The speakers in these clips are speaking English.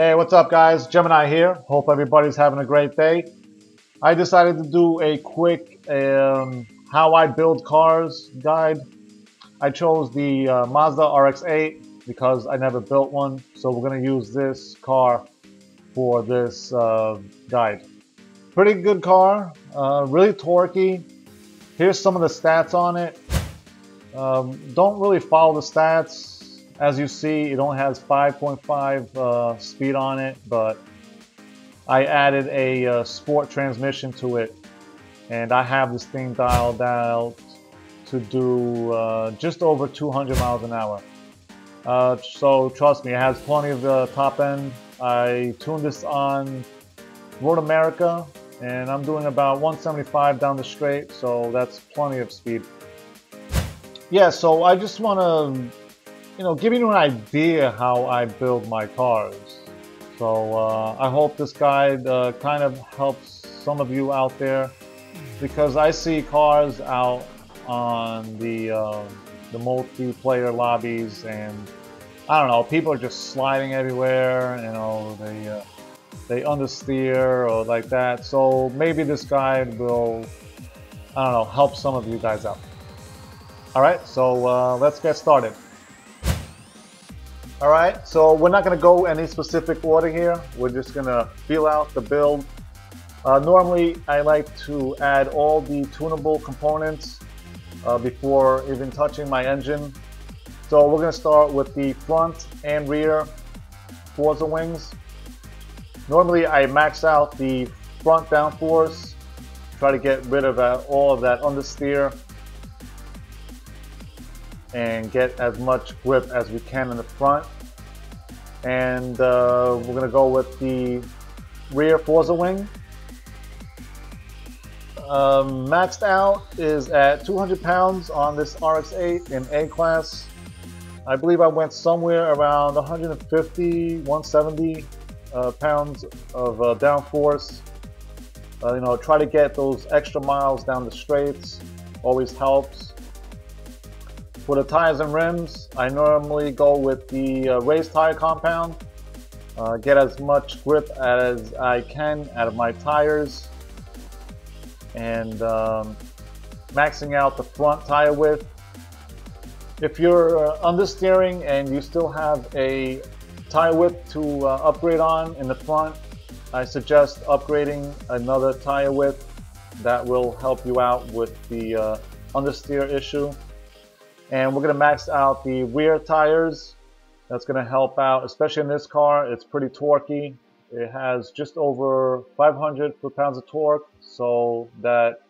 Hey, what's up guys? Gemini here. Hope everybody's having a great day. I decided to do a quick how I build cars guide. I chose the Mazda RX-8 because I never built one, so we're going to use this car for this guide. Pretty good car, really torquey. Here's some of the stats on it. Don't really follow the stats. As you see, it only has 5.5 speed on it, but I added a sport transmission to it, and I have this thing dialed out to do just over 200 miles an hour. So trust me, it has plenty of the top end. I tuned this on Road America, and I'm doing about 175 down the straight, so that's plenty of speed. Yeah, so I just want to give you an idea how I build my cars. So I hope this guide kind of helps some of you out there, because I see cars out on the multiplayer lobbies, and I don't know, people are just sliding everywhere. They understeer or like that. So maybe this guide will, I don't know, help some of you guys out. All right, so let's get started. Alright, so we're not going to go any specific order here. We're just going to feel out the build. Normally, I like to add all the tunable components before even touching my engine. So we're going to start with the front and rear Forza wings. Normally, I max out the front downforce, try to get rid of all of that understeer, and get as much grip as we can in the front. And we're going to go with the rear Forza wing. Maxed out is at 200 pounds on this RX-8 in A class. I believe I went somewhere around 150, 170 pounds of downforce. Try to get those extra miles down the straights, always helps. For the tires and rims, I normally go with the race tire compound. Get as much grip as I can out of my tires. And maxing out the front tire width. If you're understeering and you still have a tire width to upgrade on in the front, I suggest upgrading another tire width. That will help you out with the understeer issue. And we're going to max out the rear tires. That's going to help out, especially in this car. It's pretty torquey. It has just over 500 foot-pounds of torque, so that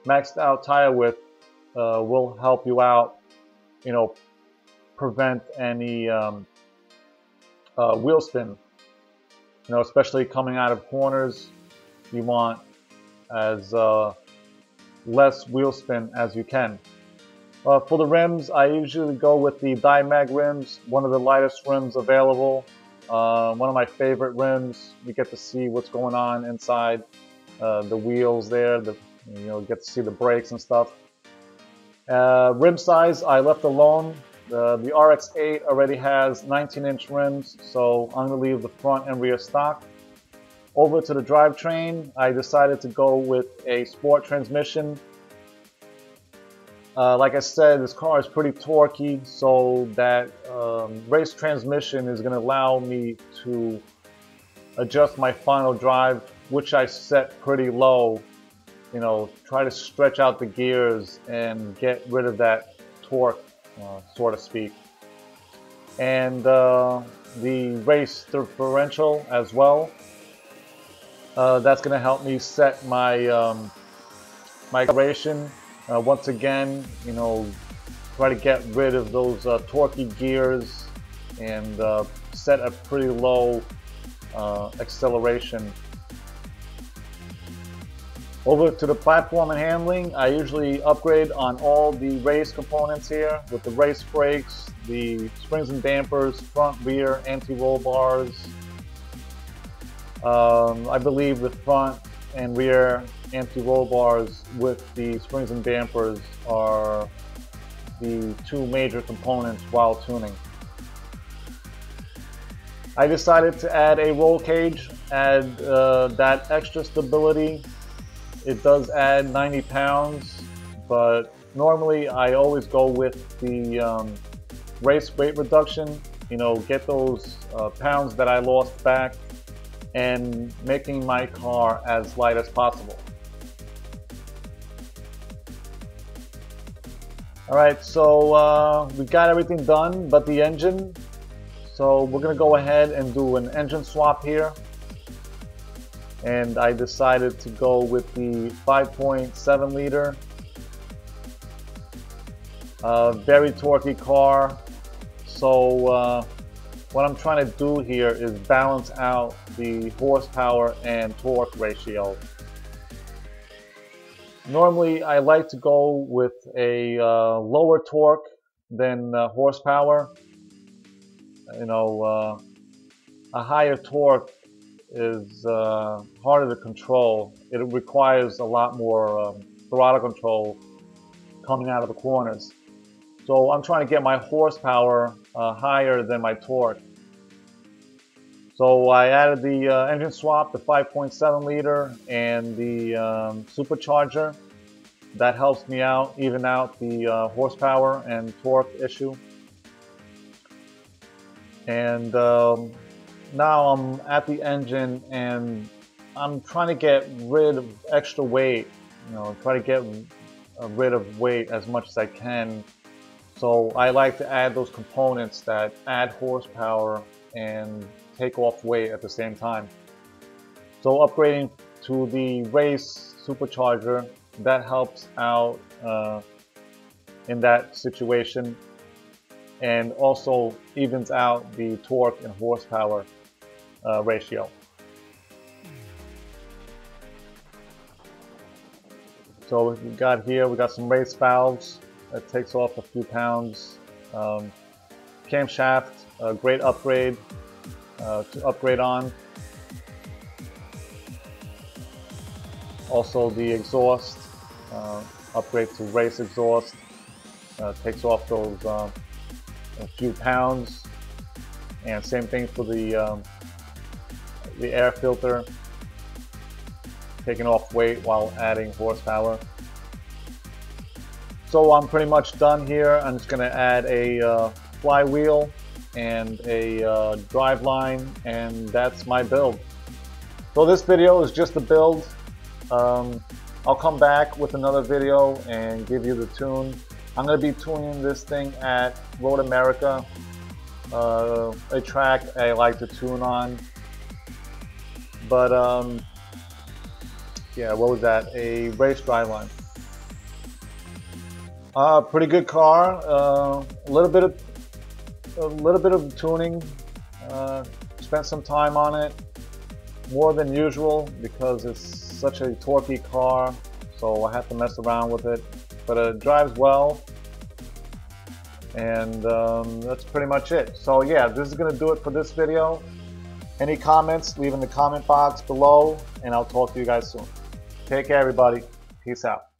maxed out tire width will help you out, prevent any wheel spin. Especially coming out of corners, you want as less wheel spin as you can. For the rims, I usually go with the Dimag rims, one of the lightest rims available. One of my favorite rims. You get to see what's going on inside the wheels there. Get to see the brakes and stuff. Rim size, I left alone. The RX-8 already has 19-inch rims, so I'm going to leave the front and rear stock. Over to the drivetrain, I decided to go with a sport transmission. Like I said, this car is pretty torquey, so that race transmission is going to allow me to adjust my final drive, which I set pretty low. Try to stretch out the gears and get rid of that torque, so to speak. And the race differential as well. That's going to help me set my my acceleration. Once again, try to get rid of those torquey gears and set a pretty low acceleration. Over to the platform and handling, I usually upgrade on all the race components here with the race brakes, the springs and dampers, front, rear, anti-roll bars. I believe the front and rear anti-roll bars with the springs and dampers are the two major components while tuning. I decided to add a roll cage, add that extra stability. It does add 90 pounds, but normally I always go with the race weight reduction, you know, get those pounds that I lost back and making my car as light as possible. Alright, so we got everything done but the engine. So we're going to go ahead and do an engine swap here. And I decided to go with the 5.7 liter. Very torquey car. So what I'm trying to do here is balance out the horsepower and torque ratio. Normally I like to go with a lower torque than horsepower. You know, a higher torque is harder to control. It requires a lot more throttle control coming out of the corners. So I'm trying to get my horsepower higher than my torque. So I added the engine swap, the 5.7 liter and the supercharger. That helps me out, even out the horsepower and torque issue. And now I'm at the engine and I'm trying to get rid of extra weight, you know, try to get rid of weight as much as I can. So I like to add those components that add horsepower and take off weight at the same time. So upgrading to the race supercharger, that helps out in that situation, and also evens out the torque and horsepower ratio. So we got here, we got some race valves that takes off a few pounds. Camshaft, a great upgrade to upgrade on. Also the exhaust, upgrade to race exhaust, takes off those a few pounds. And same thing for the air filter, taking off weight while adding horsepower. So I'm pretty much done here. I'm just going to add a flywheel and a driveline, and that's my build. So this video is just a build. I'll come back with another video and give you the tune. I'm going to be tuning this thing at Road America, a track I like to tune on. But yeah, what was that? A race driveline. Pretty good car. A little bit of tuning. Spent some time on it, more than usual because it's such a torquey car. So I have to mess around with it, but it drives well. And that's pretty much it. So yeah, this is going to do it for this video. Any comments, leave in the comment box below, and I'll talk to you guys soon. Take care, everybody. Peace out.